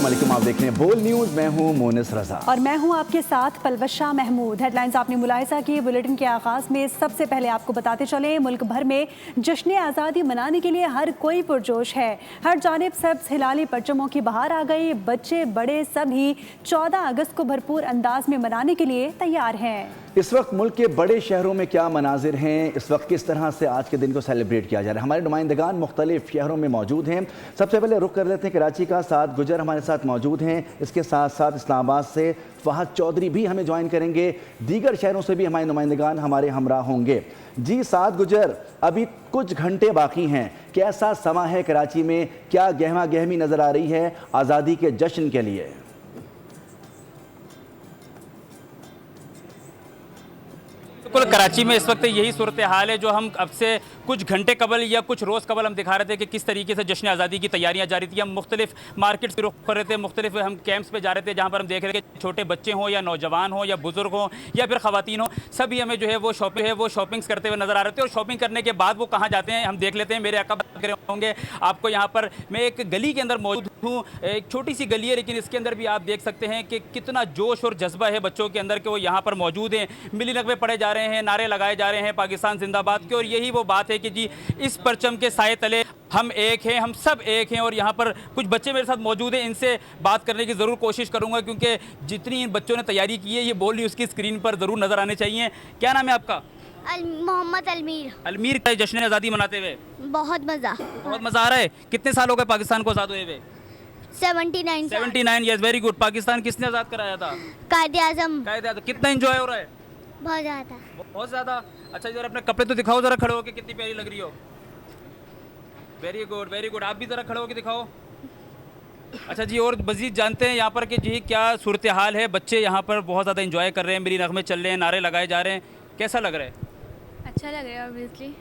अस्सलामुअलैकुम, आप देख रहे हैं बोल न्यूज़। मैं हूं मोनिस रजा और मैं हूं आपके साथ पलवशा महमूद। हेडलाइंस आपने मुलाहिजा की। बुलेटिन के आगाज़ में सबसे पहले आपको बताते चले, मुल्क भर में जश्न आज़ादी मनाने के लिए हर कोई पुरजोश है। हर जानिब सब्ज़ हिलाली परचमों की बहार आ गई। बच्चे बड़े सभी 14 अगस्त को भरपूर अंदाज में मनाने के लिए तैयार हैं। इस वक्त मुल्क के बड़े शहरों में क्या मनाजिर हैं, इस वक्त किस तरह से आज के दिन को सेलिब्रेट किया जा रहा है, हमारे नुमाइंदगान मुख्तलिफ शहरों में मौजूद हैं। सबसे पहले रुख कर लेते हैं कराची का। साद गुजर हमारे साथ मौजूद हैं। इसके साथ साथ इस्लामाबाद से फहद चौधरी भी हमें ज्वाइन करेंगे। दीगर शहरों से भी हमारे नुमाइंदगान हमारे हमरा होंगे। जी साद गुजर, अभी कुछ घंटे बाकी हैं, कैसा समा है कराची में, क्या गहमा गहमी नज़र आ रही है आज़ादी के जश्न के लिए? बिल्कुल, कराची में इस वक्त यही सूरत हाल है जो हम अब से कुछ घंटे कबल या कुछ रोज़ कबल हम दिखा रहे थे कि किस तरीके से जश्न आज़ादी की तैयारियां जारी थी। हम मुख्तलिफ मार्केट्स पे रुख कर रहे थे, मुख्तलिफ हम कैंप्स पे जा रहे थे जहां पर हम देख रहे थे कि छोटे बच्चे हों या नौजवान हों या बुज़ुर्ग हों या फिर ख़वातीन हों, सभी हमें जो है वो शॉपिंग्स करते हुए नज़र आ रहे थे। और शॉपिंग करने के बाद वो कहाँ जाते हैं हम देख लेते हैं। मेरे आका बात कर रहे होंगे आपको। यहाँ पर मैं एक गली के अंदर मौजूद हूँ, एक छोटी सी गली है, लेकिन इसके अंदर भी आप देख सकते हैं कि कितना जोश और जज्बा है बच्चों के अंदर कि वो यहाँ पर मौजूद हैं। मिली नगमे पढ़े जा रहे हैं, नारे लगाए जा रहे हैं पाकिस्तान जिंदाबाद के। और यही वो बात है कि जी इस परचम के साए तले हम एक हैं, हम सब एक हैं। और यहाँ पर कुछ बच्चे मेरे साथ मौजूद हैं, इनसे बात करने की ज़रूर कोशिश करूँगा क्योंकि जितनी इन बच्चों ने तैयारी की है ये बोल न्यूज़ की स्क्रीन पर ज़रूर नज़र आने चाहिए। क्या नाम है आपका? मोहम्मद अलमीर। अलमीर, का जश्न आज़ादी मनाते हुए बहुत मज़ा आ रहा है। कितने साल हो गए पाकिस्तान को आज़ाद हुए हुए? 79। Yes, very good. पाकिस्तान किसने आज़ाद कराया था? कायदे आज़म। कितना एंजॉय हो रहा है? बहुत ज़्यादा। अच्छा, जरा अपने कपड़े तो दिखाओ, जरा खड़े होके कितनी प्यारी लग रही हो। Very good, very good. आप भी जरा खड़े होके दिखाओ। अच्छा जी, और मज़ीद जानते हैं यहाँ पर कि जी क्या सूरत हाल है। बच्चे यहाँ पर बहुत ज़्यादा एंजॉय कर रहे हैं, मेरी नगमे चल रहे हैं, नारे लगाए जा रहे हैं, कैसा लग रहा है? अच्छा लग रहा है ऑब्वियसली।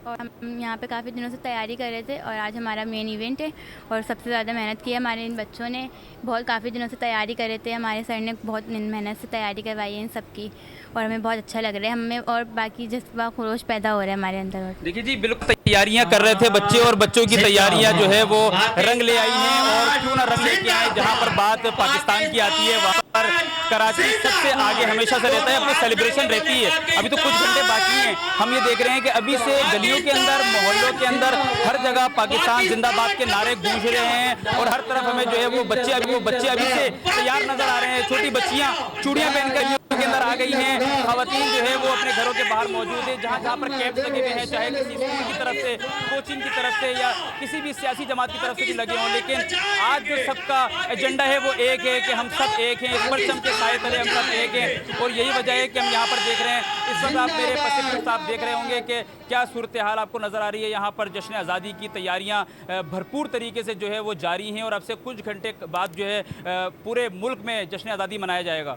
और हम यहाँ पे काफ़ी दिनों से तैयारी कर रहे थे और आज हमारा मेन इवेंट है और सबसे ज़्यादा मेहनत की है हमारे इन बच्चों ने। बहुत काफ़ी दिनों से तैयारी कर रहे थे, हमारे सर ने बहुत मेहनत से तैयारी करवाई है इन सब की और हमें बहुत अच्छा लग रहा है। हमें और बाकी जज्बा खरोश पैदा हो रहा है हमारे अंदर। और देखिए जी, बिल्कुल तैयारियां कर रहे थे बच्चे और बच्चों की तैयारियां जो है वो रंग ले आई हैं। और क्यों ना रंग लेके आए, जहाँ पर बात पाकिस्तान की आती है वहाँ पर कराची सबसे आगे हमेशा से रहता है, अपनी सेलिब्रेशन रहती है। अभी तो कुछ घंटे बाकी हैं, हम ये देख रहे हैं कि अभी से गलियों के अंदर, मोहल्लों के अंदर हर जगह पाकिस्तान जिंदाबाद के नारे गूंज रहे हैं। और हर तरफ हमें जो है वो बच्चे अभी से तैयार नजर आ रहे हैं। छोटी बच्चियाँ चूड़ियाँ पहनकर के अंदर आ गई हैं। खवातीन जो है वो अपने घरों के बाहर मौजूद है, जहाँ पर कैंप लगे हुए हैं, चाहे किसी स्कूल की तरफ से, कोचिंग की तरफ से या किसी भी सियासी जमात की तरफ से भी लगे हों। लेकिन आज जो सबका एजेंडा है वो एक है कि हम सब एक हैं, इस परचम के साए तले हम सब एक हैं। और यही वजह है कि हम यहाँ पर देख रहे हैं। इस वक्त आप मेरे पश्चिम आप देख रहे होंगे कि क्या सूरत हाल आपको नज़र आ रही है। यहाँ पर जश्न आज़ादी की तैयारियाँ भरपूर तरीके से जो है वो जारी हैं और अब से कुछ घंटे बाद जो है पूरे मुल्क में जश्न आज़ादी मनाया जाएगा।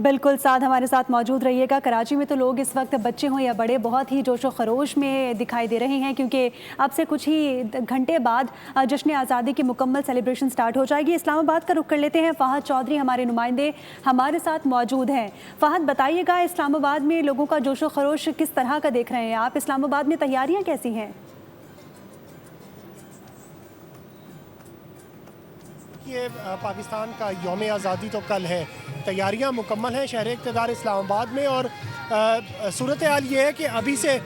बिल्कुल, साथ हमारे साथ मौजूद रहिएगा। कराची में तो लोग इस वक्त बच्चे हों या बड़े बहुत ही जोशो खरोश में दिखाई दे रहे हैं क्योंकि अब से कुछ ही घंटे बाद जश्न आज़ादी की मुकम्मल सेलिब्रेशन स्टार्ट हो जाएगी। इस्लामाबाद का रुख कर लेते हैं। फहद चौधरी हमारे नुमाइंदे हमारे साथ मौजूद हैं। फहद, बताइएगा इस्लामाबाद में लोगों का जोशो खरोश किस तरह का देख रहे हैं आप? इस्लामाबाद में तैयारियाँ कैसी हैं? ये पाकिस्तान का यौम आज़ादी तो कल है, तैयारियां मुकम्मल हैं शहर इक़्तिदार इस्लामाबाद में। और सूरत हाल ये है कि अभी से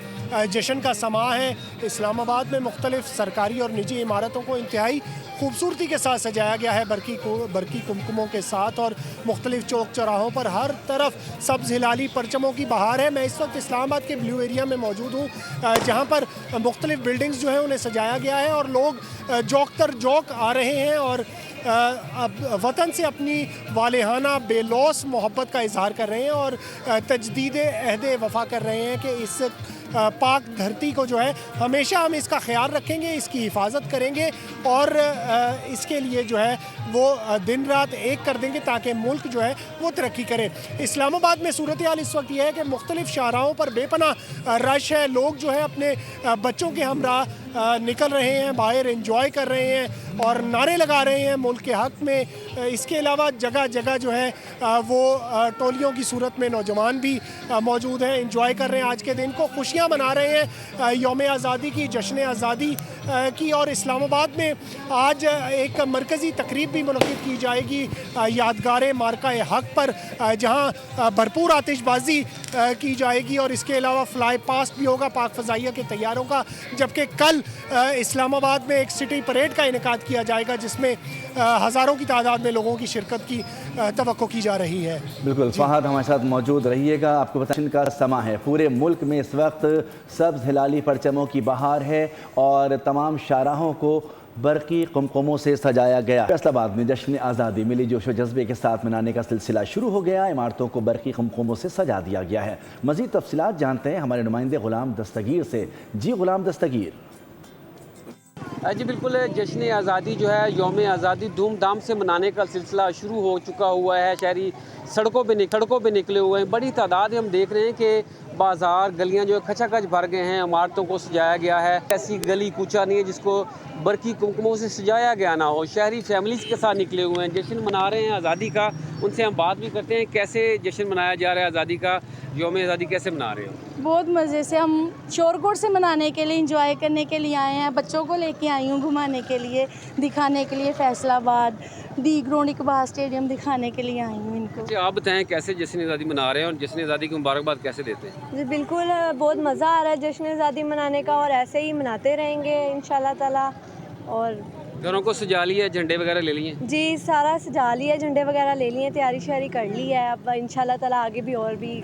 जश्न का समा है। इस्लामाबाद में मुख्तलिफ सरकारी और निजी इमारतों को इंतहाई खूबसूरती के साथ सजाया गया है, बरकी कुमकुमों के साथ। और मुख्तलिफ चौक चौराहों पर हर तरफ सब्ज़ हिलाली परचमों की बहार है। मैं इस वक्त इस्लामाबाद के ब्लू एरिया में मौजूद हूँ, जहाँ पर मुख्तलिफ बिल्डिंग्स जो हैं उन्हें सजाया गया है और लोग जौक आ रहे हैं और वतन से अपनी वालेहाना बेलौस मोहब्बत का इजहार कर रहे हैं और तजदीद अहद वफा कर रहे हैं कि इस पाक धरती को जो है हमेशा हम इसका ख्याल रखेंगे, इसकी हिफाजत करेंगे और इसके लिए जो है वो दिन रात एक कर देंगे ताकि मुल्क जो है वो तरक्की करे। इस्लामाबाद में सूरत हाल इस वक्त यह है कि मुख्तलिफ शाहराहों पर बेपनाह रश है। लोग जो है अपने बच्चों के हमरा निकल रहे हैं, बाहर एंजॉय कर रहे हैं और नारे लगा रहे हैं मुल्क के हक़ में। इसके अलावा जगह जगह जो है वो टोलियों की सूरत में नौजवान भी मौजूद हैं, एंजॉय कर रहे हैं आज के दिन को, खुशियाँ मना रहे हैं यौम आज़ादी की, जश्न आज़ादी की। और इस्लामाबाद में आज एक मरकज़ी तकरीब भी मुनक़िद की जाएगी यादगार मार्का हक़ पर, जहाँ भरपूर आतिशबाजी की जाएगी और इसके अलावा फ्लाई पास्ट भी होगा पाक फ़ज़ाइया के तैयारों का। जबकि कल इस्लामाबाद में एक सिटी परेड का इनेकाद किया जाएगा जिसमें हज़ारों की तादाद में लोगों की शिरकत की तवक्को की जा रही है। बिल्कुल, फहद हमारे साथ मौजूद रहिएगा। आपको बताने का समा है, पूरे मुल्क में इस वक्त सब्ज़ हिलाली परचमों की बहार है और तमाम शाहराहों को बरकी कुमकुमों से सजाया गया। फैसलाबाद में जश्न आज़ादी मिली जोश व जज्बे के साथ मनाने का सिलसिला शुरू हो गया। इमारतों को बरकी कुमकुमों से सजा दिया गया है। मज़ीद तफसीलात जानते हैं हमारे नुमाइंदे ग़ुलाम दस्तगीर से। जी ग़ुलाम दस्तगीर। जी बिल्कुल, जश्न आज़ादी जो है, यौम आज़ादी धूमधाम से मनाने का सिलसिला शुरू हो चुका हुआ है। शहरी सड़कों पे निकले हुए हैं, बड़ी तादाद में हम देख रहे हैं कि बाज़ार गलियां जो है खचाखच भर गए हैं, इमारतों को सजाया गया है। ऐसी गली कूचा नहीं है जिसको बरकी कुमकुमों से सजाया गया ना हो। शहरी फैमिलीज़ के साथ निकले हुए हैं, जश्न मना रहे हैं आज़ादी का। उनसे हम बात भी करते हैं कैसे जश्न मनाया जा रहा है आज़ादी का, यौम आज़ादी कैसे मना रहे हो? बहुत मज़े से, हम शोरगुल से मनाने के लिए, इंजॉय करने के लिए आए हैं। बच्चों को लेके आई हूँ घुमाने के लिए, दिखाने के लिए फैसलाबाद दी ग्राउंड इकबाल स्टेडियम दिखाने के लिए आई हूँ इनको। आप बताएं कैसे जश्न आज़ादी मना रहे हैं और जश्न आज़ादी की मुबारकबाद कैसे देते हैं? जी बिल्कुल, बहुत मज़ा आ रहा है जश्न आज़ादी मनाने का और ऐसे ही मनाते रहेंगे इंशाल्लाह ताला। और घरों को सजा लिया, झंडे वगैरह ले लिए? जी सारा सजा लिया, झंडे वगैरह ले लिए, तैयारी शारी कर ली है। अब इंशाल्लाह ताला आगे भी और भी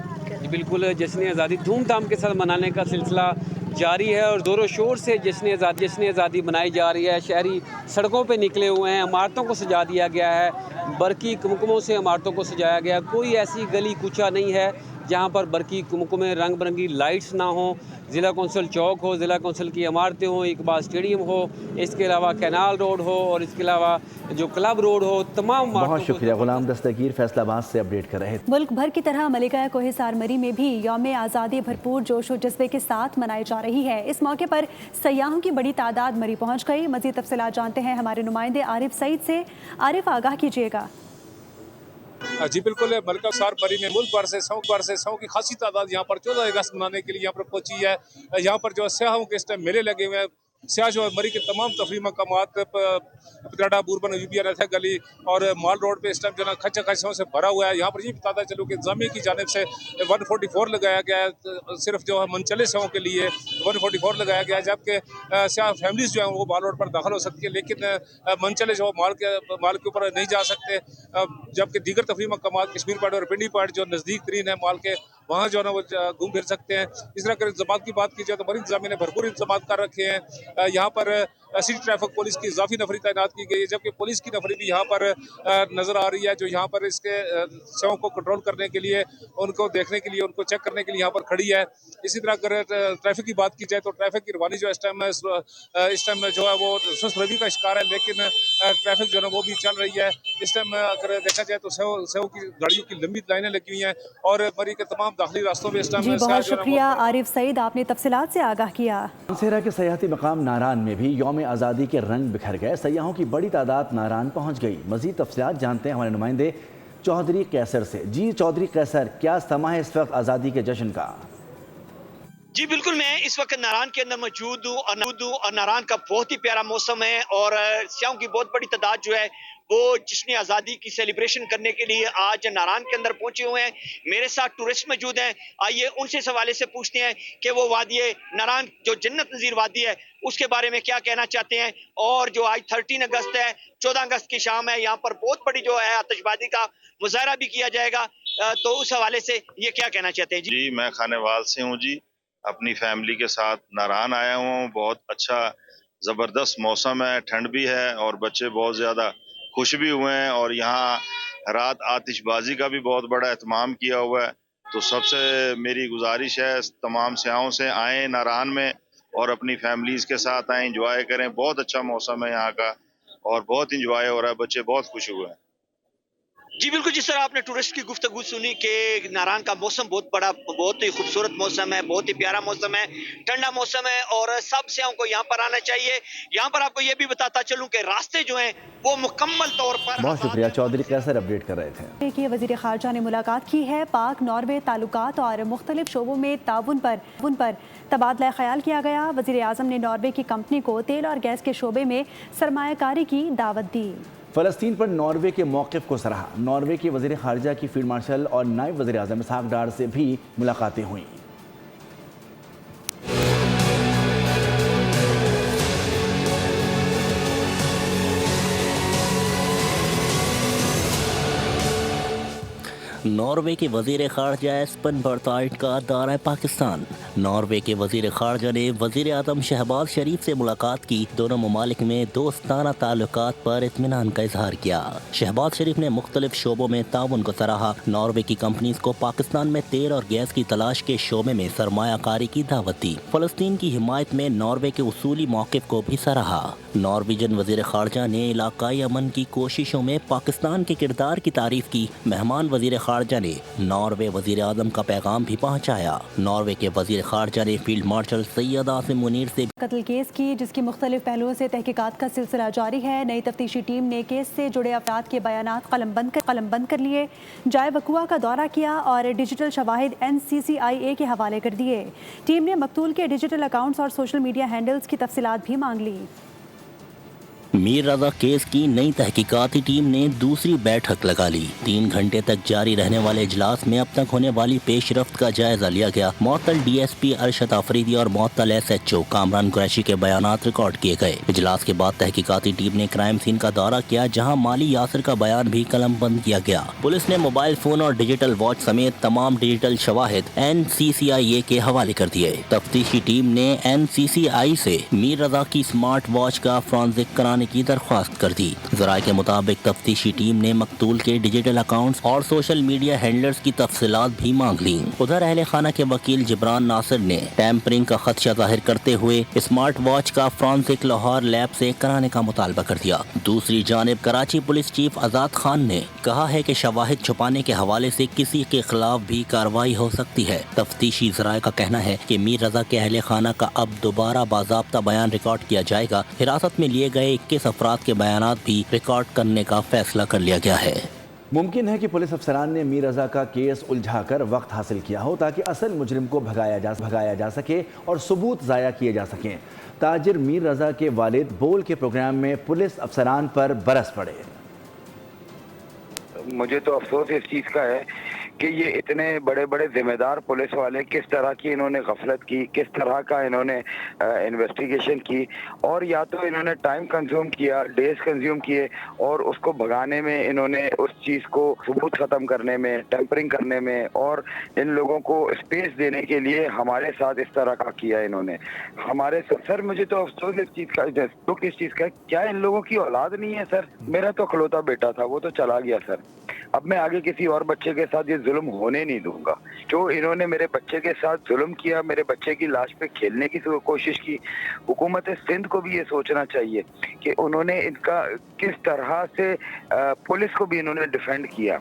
बिल्कुल, जश्न आज़ादी धूमधाम के साथ मनाने का सिलसिला जारी है और ज़ोरों शोर से जश्न आज़ादी मनाई जा रही है। शहरी सड़कों पे निकले हुए हैं, इमारतों को सजा दिया गया है, बरकी कुमकुमों से इमारतों को सजाया गया। कोई ऐसी गली कूचा नहीं है जहाँ पर बरकी कुमकुमें, रंग बिरंगी लाइट्स ना हो। ज़िला कौंसिल चौक हो, ज़िला कौंसिल की इमारतें हों, इकबाल स्टेडियम हो, इसके अलावा कैनाल रोड हो और इसके अलावा जो क्लब रोड हो, तमाम। बहुत शुक्रिया ग़ुलाम दस्तगीर, फैसलाबाद से अपडेट कर रहे थे। मुल्क भर की तरह मलिका कोहिसार मरी में भी यौम आज़ादी भरपूर जोश व जज्बे के साथ मनाई जा रही है। इस मौके पर सयाहों की बड़ी तादाद मरी पहुँच गई। मज़ीद तफसीलात जानते हैं हमारे नुमाइंदे आरिफ सईद से। आरिफ, आगाह कीजिएगा। जी बिल्कुल, मलिका कोहिसार मरी में मुल्क भर से सौ की खासी तादाद यहाँ पर 14 अगस्त मनाने के लिए यहाँ पर पहुंची है। यहाँ पर जो सयाहों के इस टाइम मेले लगे हुए हैं। सयाह जो है मरी के तमाम तफरी मकामात, पटाडा, बुरबन, यूबिया, रथा गली और माल रोड पे इस टाइम जो है खचाखचों से भरा हुआ है। यहाँ पर ये बताता चलो कि इंतजामिया की जानिब से 144 लगाया गया है, सिर्फ जो है मनचले सयाहों के लिए 144 लगाया गया है। जबकि सयाह फैमिलीज जो है वो माल रोड पर दाखिल हो सकती है, लेकिन मनचले जो माल के ऊपर नहीं जा सकते। जबकि दीगर तफरी मकामात कश्मीर पॉइंट और पिंडी पॉइंट जो नज़दीक तरीन है माल के, वहाँ जो है ना वो घूम फिर सकते हैं। इस तरह के इंतजाम की बात की जाए तो मरी इंतजामिया ने भरपूर इंतजाम कर रखे हैं। यहाँ पर सिटी ट्रैफिक पुलिस की इजाफी नफरी तैनात की गई है, जबकि पुलिस की नफरी भी यहाँ पर नजर आ रही है, जो यहाँ पर इसके सेवाओं को कंट्रोल करने के लिए, उनको देखने के लिए, उनको चेक करने के लिए यहाँ पर खड़ी है। इसी तरह अगर ट्रैफिक की बात की जाए तो ट्रैफिक की रवानी जो इस टाइम जो है वो सुस्त रवि का शिकार है, लेकिन ट्रैफिक जो है वो भी चल रही है। इस टाइम अगर देखा जाए तो सेव की गाड़ियों की लंबी लाइनें लगी हुई हैं और मरी के तमाम दाखिली रास्तों में इस टाइम। बहुत शुक्रिया आरिफ सईद, आपने तफसीलात से आगाह किया। मानसेरा के सयाहती मकाम नारान में भी यौम आज़ादी के रंग बिखर गए। सयाहों की बड़ी तादाद नारान पहुंच गई। मजीद तफसीलात जानते हैं हमारे नुमाइंदे चौधरी कैसर से। जी चौधरी कैसर, क्या समा है इस वक्त आज़ादी के जश्न का? जी बिल्कुल, मैं इस वक्त नारान के अंदर मौजूद हूँ और नारान का बहुत ही प्यारा मौसम है और सयाहों की बहुत बड़ी तादाद जो है वो जश्न आज़ादी की सेलिब्रेशन करने के लिए आज नारान के अंदर पहुंचे हुए हैं। मेरे साथ टूरिस्ट मौजूद हैं, आइए उनसे इस हवाले से पूछते हैं कि वो वादी नारान जो जन्नत नज़ीर वादी है उसके बारे में क्या कहना चाहते हैं। और जो आज 13 अगस्त है, 14 अगस्त की शाम है, यहाँ पर बहुत बड़ी जो है आतिशबाजी का मुजाहरा भी किया जाएगा, तो उस हवाले से ये क्या कहना चाहते हैं? जी मैं खानेवाल से हूँ जी, अपनी फैमिली के साथ नारान आया हूँ। बहुत अच्छा ज़बरदस्त मौसम है, ठंड भी है और बच्चे बहुत ज़्यादा खुश भी हुए हैं। और यहाँ रात आतिशबाजी का भी बहुत बड़ा एहतमाम किया हुआ है। तो सबसे मेरी गुजारिश है तमाम सयाहों से आएँ नारान में और अपनी फैमिलीज़ के साथ आएँ, इंजॉय करें। बहुत अच्छा मौसम है यहाँ का और बहुत इंजॉय हो रहा है, बच्चे बहुत खुश हुए हैं। जी बिल्कुल, जिस तरह आपने टूरिस्ट की गुफ्तगू सुनी कि नारान का मौसम बहुत ही खूबसूरत मौसम है, बहुत ही प्यारा मौसम है, ठंडा मौसम है और सब सियाहों को यहाँ पर आना चाहिए। यहाँ पर आपको ये भी बताता चलूं कि रास्ते जो हैं वो मुकम्मल तौर पर। बहुत शुक्रिया, चौधरी कैसर अपडेट कर रहे थे। कि वज़ीर ख़ारजा ने मुलाकात की है। पाक नॉर्वे ताल्लुकात और मुख्तलिफ शोबों में ताउन पर तबादला ख्याल किया गया। वज़ीर आज़म ने नॉर्वे की कंपनी को तेल और गैस के शोबे में सरमायाकारी की दावत दी। फ़लस्तीन पर नॉर्वे के मौक़िफ़ को सराहा। नॉर्वे के वज़ीर ख़ारजा की फील्ड मार्शल और नायब वज़ीर आज़म इसहाक डार से भी मुलाकातें हुईं। नॉर्वे के वज़ीर ख़ारजा एस्पन बर्ताइट का दौरा पाकिस्तान। नॉर्वे के वज़ीर ख़ारजा ने वज़ीर आज़म शहबाज शरीफ से मुलाकात की। दोनों ममालिक में दोस्ताना ताल्लुकात पर इत्मीनान का इजहार किया। शहबाज शरीफ ने मुख्तलिफ शोबों में ताउन को सराहा। नॉर्वे की कंपनीज को पाकिस्तान में तेल और गैस की तलाश के शोबे में सरमायाकारी की दावत दी। फ़लस्तीन की हिमायत में नॉर्वे के उसूली मौक़िफ़ को भी सराहा। नॉर्वेजन वज़ीर ख़ारजा ने इलाकाई अमन की कोशिशों में पाकिस्तान के किरदार की तारीफ की। मेहमान वज़ीर ख़ारजा ने नॉर्वे वज़ीर आज़म का पैगाम भी पहुँचाया। नॉर्वे के वज़ीर ख़ारजा ने फील्ड मार्शल सैयद आसिम मुनीर से कत्ल केस की, जिसकी मुख्तलिफ पहलुओं से तहकीकात का सिलसिला जारी है। नई तफ्तीशी टीम ने केस से जुड़े अफराद के बयानात कलमबंद कर लिए। जाए वकुआ का दौरा किया और डिजिटल शवाहिद NCCIA के हवाले कर दिए। टीम ने मकतूल के डिजिटल अकाउंट्स और सोशल मीडिया हैंडल्स की तफसीलात भी मांग ली। मीर रजा केस की नई तहकीकाती टीम ने दूसरी बैठक लगा ली। 3 घंटे तक जारी रहने वाले इजलास में अब तक होने वाली पेशरफ्त का जायजा लिया गया। मुअत्तल DSP अरशद अफरीदी और मुअत्तल SHO कामरान कुरैशी के बयानात रिकॉर्ड किए गए। इजलास के बाद तहकीकाती टीम ने क्राइम सीन का दौरा किया, जहां माली यासिर का बयान भी कलमबंद किया गया। पुलिस ने मोबाइल फोन और डिजिटल वॉच समेत तमाम डिजिटल शवाहिद NCCIA के हवाले कर दिए। तफ्तीशी टीम ने NCCI से मीर रजा की स्मार्ट वॉच का फॉरेंसिक कराने की दरख्वास्त कर दी। ज़राए के मुताबिक तफ्तीशी टीम ने मकतूल के डिजिटल अकाउंट्स और सोशल मीडिया हैंडलर्स की तफसीलात भी मांग ली। उधर अहले खाना के वकील जिब्रान नासिर ने टैंपरिंग का खदशा जाहिर करते हुए स्मार्ट वॉच का फॉरेंसिक लाहौर लैब से कराने का मुतालबा कर दिया। दूसरी जानिब कराची पुलिस चीफ आजाद खान ने कहा है कि शवाहिद छुपाने के हवाले से किसी के खिलाफ भी कार्रवाई हो सकती है। तफ्तीशी ज़राए का कहना है कि मीर रजा के अहले खाना का अब दोबारा बाज़ाब्ता बयान रिकॉर्ड किया जाएगा। हिरासत में लिए गए 21 अफराद के बयानात भी रिकॉर्ड करने का फैसला कर लिया गया है। मुमकिन है कि पुलिस अफसरान ने मीर रजा का केस उलझाकर वक्त हासिल किया हो ताकि असल मुजरिम को भगाया जा सके और सबूत ज़ाया किए जा सकें। ताजिर मीर रजा के वालिद बोल के प्रोग्राम में पुलिस अफसरान पर बरस पड़े। मुझे तो अफसोस इस चीज़ का है कि ये इतने बड़े बड़े जिम्मेदार पुलिस वाले किस तरह की इन्होंने गफलत की, किस तरह का इन्होंने इन्वेस्टिगेशन की, और या तो इन्होंने टाइम कंज्यूम किया, डेज कंज्यूम किए, और उसको भगाने में इन्होंने उस चीज़ को सबूत ख़त्म करने में, टेम्परिंग करने में और इन लोगों को स्पेस देने के लिए हमारे साथ इस तरह का किया इन्होंने। हमारे सर मुझे तो अफसोस इस चीज़ का, तो किस चीज़ का, क्या इन लोगों की औलाद नहीं है सर? मेरा तो इकलौता बेटा था, वो तो चला गया सर। अब मैं आगे किसी और बच्चे के साथ ये जुल्म होने नहीं दूंगा। जो इन्होंने मेरे बच्चे के साथ जुल्म किया, मेरे बच्चे की लाश पे खेलने की कोशिश की, हुकूमत सिंध को भी ये सोचना चाहिए कि उन्होंने इनका किस तरह से पुलिस को भी इन्होंने डिफेंड किया।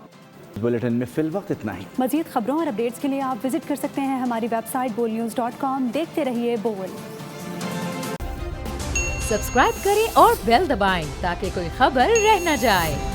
बुलेटिन में फिल वक्त इतना ही। मजीद खबरों और अपडेट्स के लिए आप विजिट कर सकते हैं हमारी वेबसाइट bolnews.com। देखते रहिए बोल। सब्सक्राइब करें और बेल दबाएं ताकि कोई खबर रह न जाए।